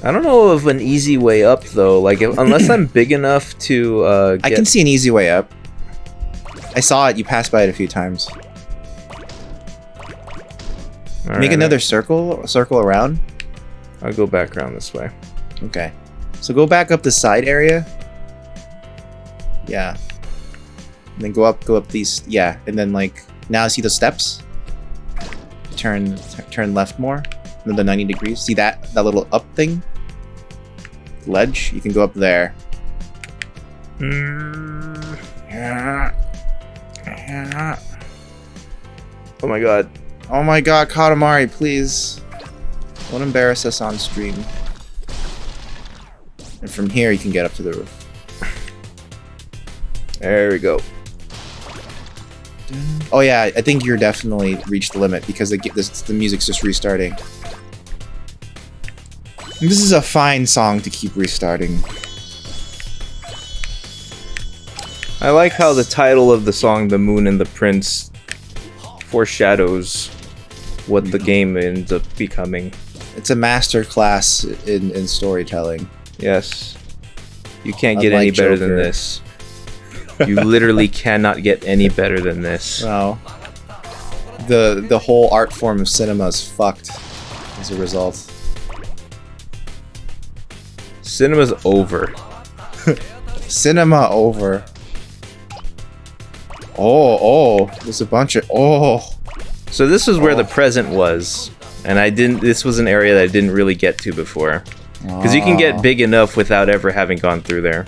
I don't know of an easy way up though. Like unless I'm big enough to. I can see an easy way up. I saw it. You passed by it a few times. Make another circle around. I'll go back around this way. Okay. So go back up the side area. Yeah. And then go up these. Yeah, and then like now see the steps. Turn left more. Another 90 degrees. See that little up thing? Ledge. You can go up there. Oh my god. Oh my god, Katamari, please. Don't embarrass us on stream. And from here, you can get up to the roof. There we go. Oh yeah, I think you're definitely reached the limit because the music's just restarting. This is a fine song to keep restarting. I like how the title of the song, The Moon and the Prince, foreshadows what the game ends up becoming. It's a master class in storytelling. Yes. You can't get any better than this. You literally cannot get any better than this. No. The whole art form of cinema is fucked as a result. Cinema's over. Cinema over. Oh, there's a bunch of So this is where the present was, and this was an area that I didn't really get to before. Because you can get big enough without ever having gone through there.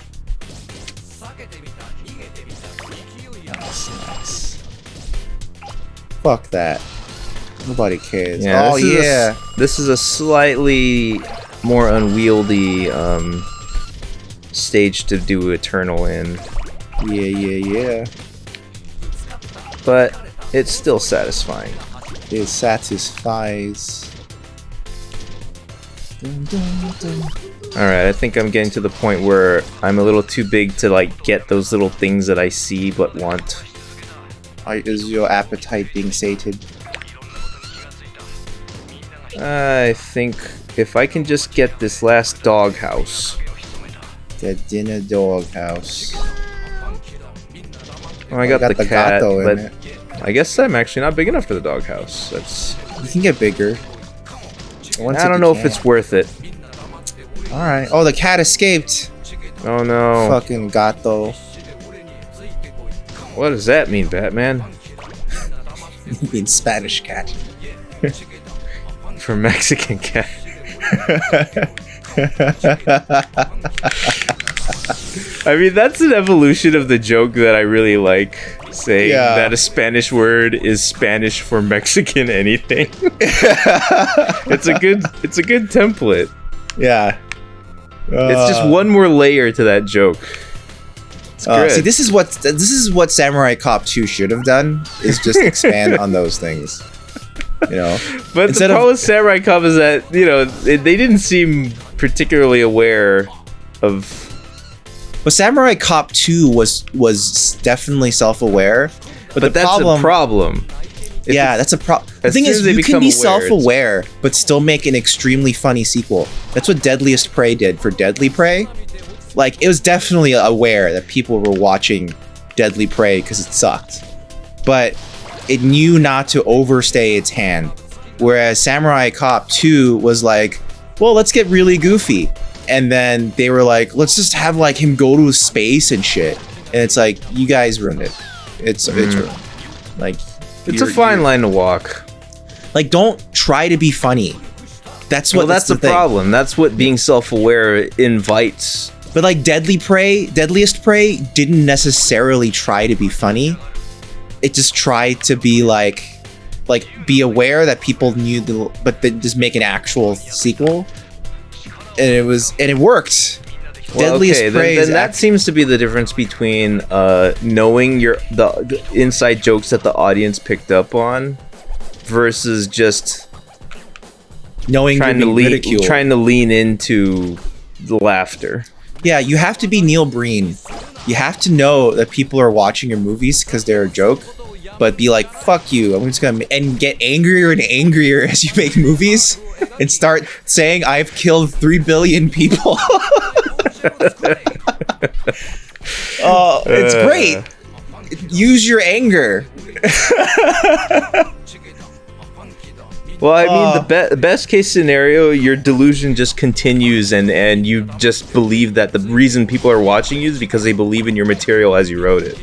Nice. Fuck that. Nobody cares. Yeah, Oh yeah. This is a slightly more unwieldy stage to do Eternal in. Yeah. But it's still satisfying. It satisfies. Dun, dun, dun. Alright, I think I'm getting to the point where I'm a little too big to like get those little things that I see but want. Is your appetite being sated? I think if I can just get this last doghouse. The dinner doghouse. Oh, I got the cat, gato in but it. I guess I'm actually not big enough for the doghouse. That's. You can get bigger. I don't know if it's worth it. Alright. Oh, the cat escaped. Oh no. Fucking gato. What does that mean, Batman? You mean Spanish cat. For Mexican cat. I mean, that's an evolution of the joke that I really like. Saying that a Spanish word is Spanish for Mexican anything. It's a good template. Yeah. It's just one more layer to that joke. It's good. See, this is what Samurai Cop 2 should have done, is just expand on those things. You know, but the problem with Samurai Cop is that, you know, they didn't seem particularly aware of. But Samurai Cop 2 was definitely self-aware. But that's a problem. That's a problem. The thing is, you can be self-aware, but still make an extremely funny sequel. That's what Deadliest Prey did for Deadly Prey. Like, it was definitely aware that people were watching Deadly Prey because it sucked. But it knew not to overstay its hand. Whereas Samurai Cop 2 was like, well, let's get really goofy. And then they were like, let's just have like him go to space and shit. And it's like, you guys ruined it. It's ruined. Like, it's a fine line to walk. Like, don't try to be funny. That's that's the problem. That's what being self-aware invites. But like Deadliest Prey didn't necessarily try to be funny. It just tried to be like be aware that people knew but then just make an actual sequel. And it worked. Well, Deadliest Prey. Then that seems to be the difference between knowing the inside jokes that the audience picked up on versus just knowing trying to lean into the laughter. Yeah, you have to be Neil Breen. You have to know that people are watching your movies because they're a joke, but be like, fuck you. I'm just gonna and get angrier and angrier as you make movies and start saying I've killed 3 billion people. It's great. Use your anger. Well, I mean, the best case scenario, your delusion just continues and you just believe that the reason people are watching you is because they believe in your material as you wrote it.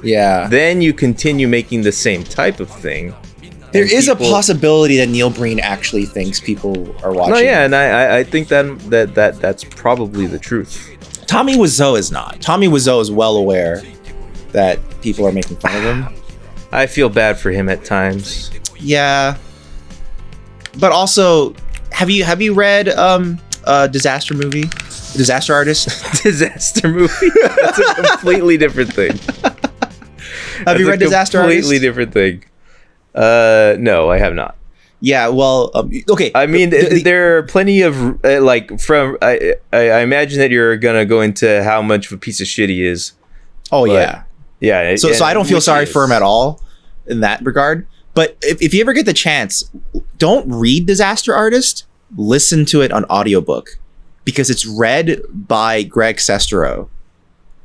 Yeah. Then you continue making the same type of thing. There is a possibility that Neil Breen actually thinks people are watching. No, yeah, and I think that's probably the truth. Tommy Wiseau is not. Tommy Wiseau is well aware that people are making fun of him. I feel bad for him at times. Yeah. But also, have you read Disaster Movie? Disaster Artist? Disaster Movie? That's a completely different thing. Have you read Disaster Artist? Completely different thing. No, I have not. Yeah, well, okay. I mean, there are plenty of I imagine that you're gonna go into how much of a piece of shit he is. Oh yeah. So I don't feel sorry for him at all in that regard. But if you ever get the chance, don't read Disaster Artist. Listen to it on audiobook because it's read by Greg Sestero.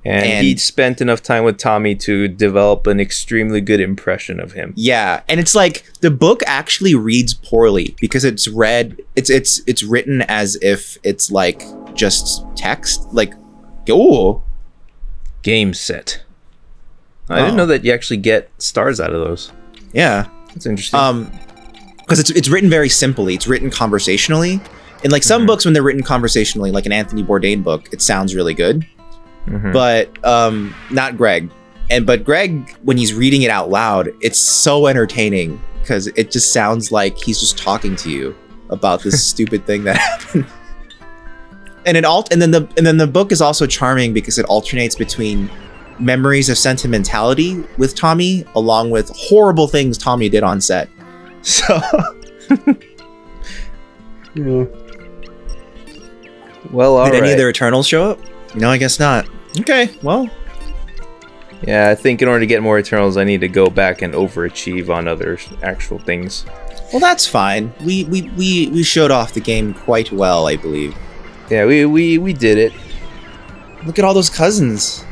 And he spent enough time with Tommy to develop an extremely good impression of him. Yeah, and it's like the book actually reads poorly because it's written as if it's like just text. Like, oh, game set. I didn't know that you actually get stars out of those. Yeah, that's interesting. Because it's written very simply. It's written conversationally. And like some books, when they're written conversationally, like an Anthony Bourdain book, it sounds really good. But not Greg. But Greg, when he's reading it out loud, it's so entertaining because it just sounds like he's just talking to you about this stupid thing that happened. And then the book is also charming because it alternates between memories of sentimentality with Tommy along with horrible things Tommy did on set. So yeah. Well, all did any right. of their Eternals show up? No, I guess not. Okay, well. Yeah, I think in order to get more Eternals, I need to go back and overachieve on other actual things. Well, that's fine. We showed off the game quite well, I believe. Yeah, we did it. Look at all those cousins.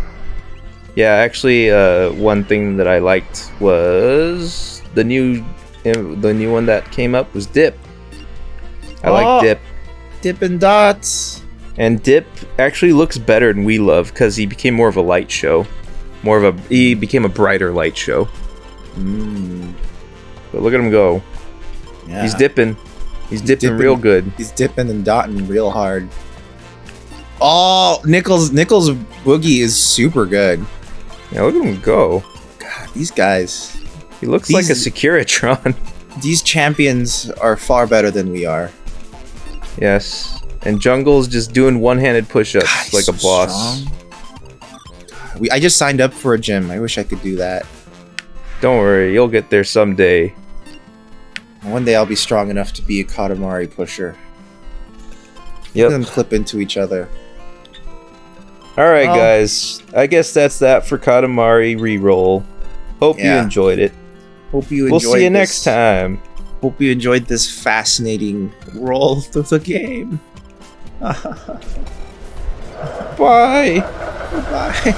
Yeah, actually, one thing that I liked was the new one that came up was Dip. I like Dip. Dip and Dots. And Dip actually looks better than We Love because he became more of a light show. He became a brighter light show. But look at him go. Yeah. He's dipping. He's dipping real good. He's dipping and dotting real hard. Oh, Nichols Boogie is super good. Yeah, look at him go. God, these guys. He looks like a Securitron. These champions are far better than we are. Yes. And Jungle's just doing one-handed push-ups like a boss. I just signed up for a gym. I wish I could do that. Don't worry, you'll get there someday. One day I'll be strong enough to be a Katamari pusher. Yep. Let them clip into each other. Alright, guys. I guess that's that for Katamari Reroll. Hope you enjoyed it. Hope you enjoyed We'll see you next time. Hope you enjoyed this fascinating roll through the game. Bye. Bye.